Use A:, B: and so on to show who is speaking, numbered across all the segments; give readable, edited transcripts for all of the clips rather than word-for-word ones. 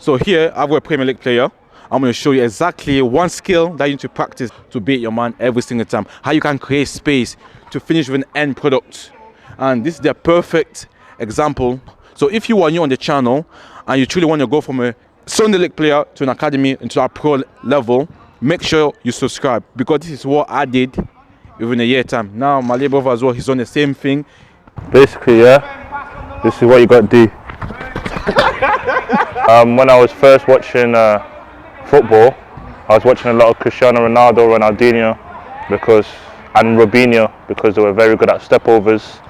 A: So here I've got a Premier League player. I'm going to show you exactly one skill that you need to practice to beat your man every single time. How you can create space to finish with an end product. And this is the perfect example. So if you are new on the channel and you truly want to go from a Sunday League player to an academy into a pro level, make sure you subscribe, because this is what I did within a year time. Now my little brother as well, he's done the same thing.
B: Basically, yeah, this is what you got to do. When I was first watching football, I was watching a lot of Cristiano Ronaldo, Ronaldinho, and Robinho, because they were very good at stepovers,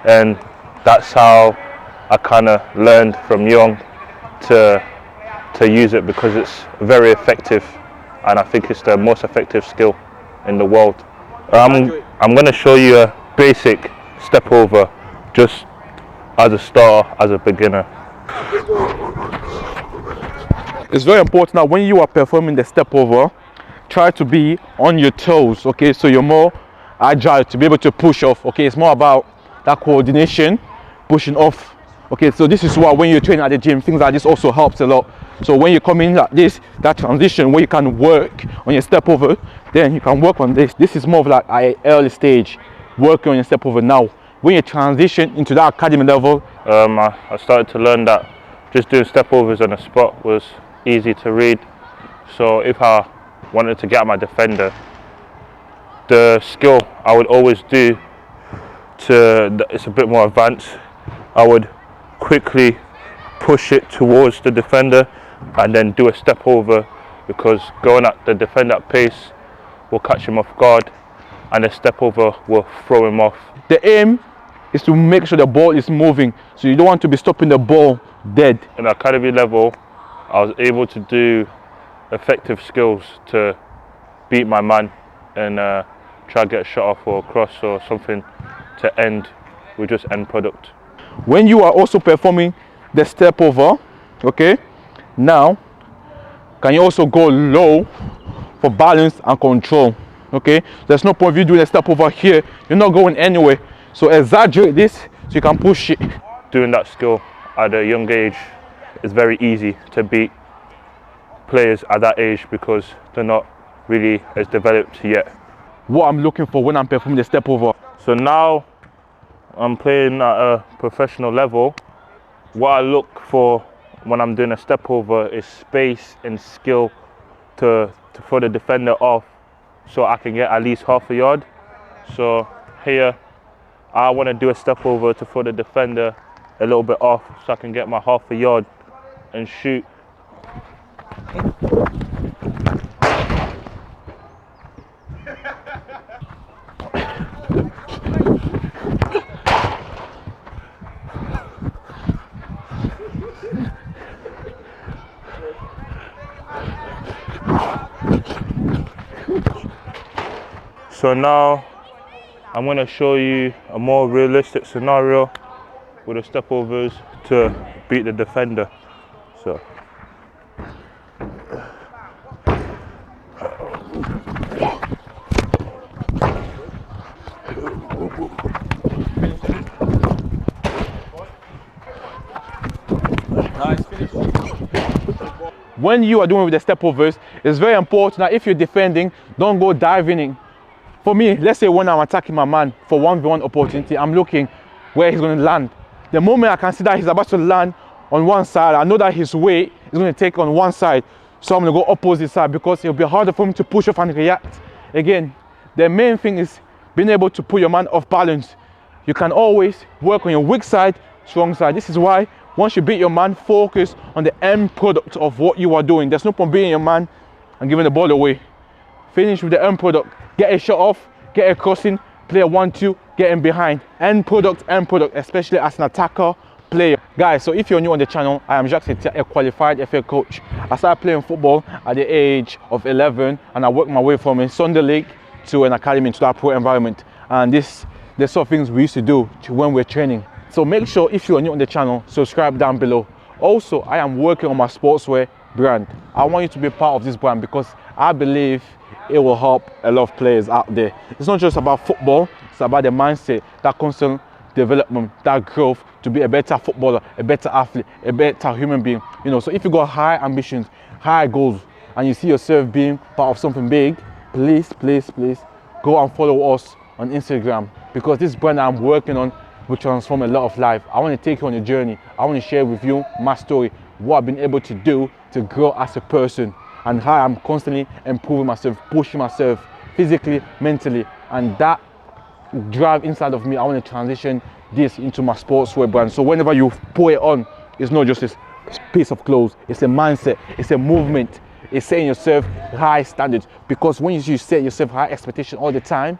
B: and that's how I kind of learned from young to use it, because it's very effective, and I think it's the most effective skill in the world. I'm going to show you a basic stepover, just as a starter, as a beginner.
A: It's very important that when you are performing the stepover, try to be on your toes, okay? So you're more agile to be able to push off, okay? It's more about that coordination, pushing off, okay? So this is why when you're training at the gym, things like this also helps a lot. So when you come in like this, that transition where you can work on your stepover, then you can work on this. This is more of like an early stage, working on your stepover. Now, when you transition into that academy level,
B: I started to learn that just doing stepovers on the spot was easy to read. So if I wanted to get at my defender, the skill I would always do it's a bit more advanced. I would quickly push it towards the defender and then do a step over, because going at the defender at pace will catch him off guard, and the step over will throw him off.
A: The aim is to make sure the ball is moving, so you don't want to be stopping the ball dead.
B: In the academy level, I was able to do effective skills to beat my man and try to get a shot off or a cross or something to end with just end product.
A: When you are also performing the step over, okay, now can you also go low for balance and control, okay? There's no point of you doing a step over here, you're not going anywhere. So exaggerate this so you can push it.
B: Doing that skill at a young age is very easy to beat players at that age, because they're not really as developed yet.
A: What I'm looking for when I'm performing the step over.
B: So now I'm playing at a professional level. What I look for when I'm doing a step over is space and skill to throw the defender off, so I can get at least half a yard. So here I want to do a step over to throw the defender a little bit off, so I can get my half a yard and shoot. So now I'm going to show you a more realistic scenario with the stepovers to beat the defender. So
A: Nice finish. When you are doing with the stepovers, it's very important that if you're defending, don't go diving in. For me, let's say when I'm attacking my man for 1v1 opportunity, I'm looking where he's going to land. The moment I can see that he's about to land on one side, I know that his weight is going to take on one side. So I'm going to go opposite side, because it'll be harder for him to push off and react. Again, the main thing is being able to put your man off balance. You can always work on your weak side, strong side. This is why once you beat your man, focus on the end product of what you are doing. There's no point beating your man and giving the ball away. Finish with the end product. Get a shot off, get a crossing, play a 1-2, get in behind. End product, especially as an attacker player. Guys, so if you're new on the channel, I am Jacques, a qualified FA coach. I started playing football at the age of 11, and I worked my way from a Sunday league to an academy, to that pro environment. And this the sort of things we used to do when we're training. So make sure, if you're new on the channel, subscribe down below. Also, I am working on my sportswear brand. I want you to be part of this brand, because I believe it will help a lot of players out there. It's not just about football, it's about the mindset that comes development, that growth to be a better footballer, a better athlete, a better human being. You know, so if you got high ambitions, high goals, and you see yourself being part of something big, please go and follow us on Instagram, because this brand I'm working on will transform a lot of life. I want to take you on a journey. I want to share with you my story, what I've been able to do to grow as a person, and how I'm constantly improving myself, pushing myself physically, mentally, and that drive inside of me, I want to transition this into my sportswear brand. So whenever you put it on, it's not just a piece of clothes, it's a mindset, it's a movement, it's setting yourself high standards, because when you set yourself high expectation all the time,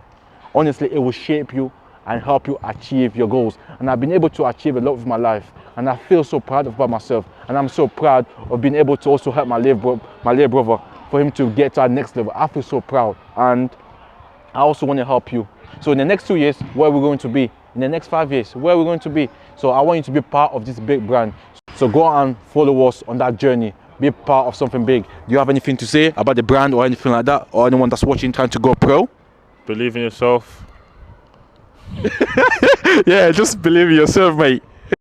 A: honestly, it will shape you and help you achieve your goals. And I've been able to achieve a lot with my life, and I feel so proud about myself, and I'm so proud of being able to also help my little brother for him to get to our next level. I feel so proud, and I also want to help you. So in the next 2 years, where we're going to be, in the next 5 years, where we're going to be. So I want you to be part of this big brand. So go and follow us on that journey. Be part of something big. Do you have anything to say about the brand or anything like that? Or anyone that's watching trying to go pro?
B: Believe in yourself.
A: Yeah, just believe in yourself, mate.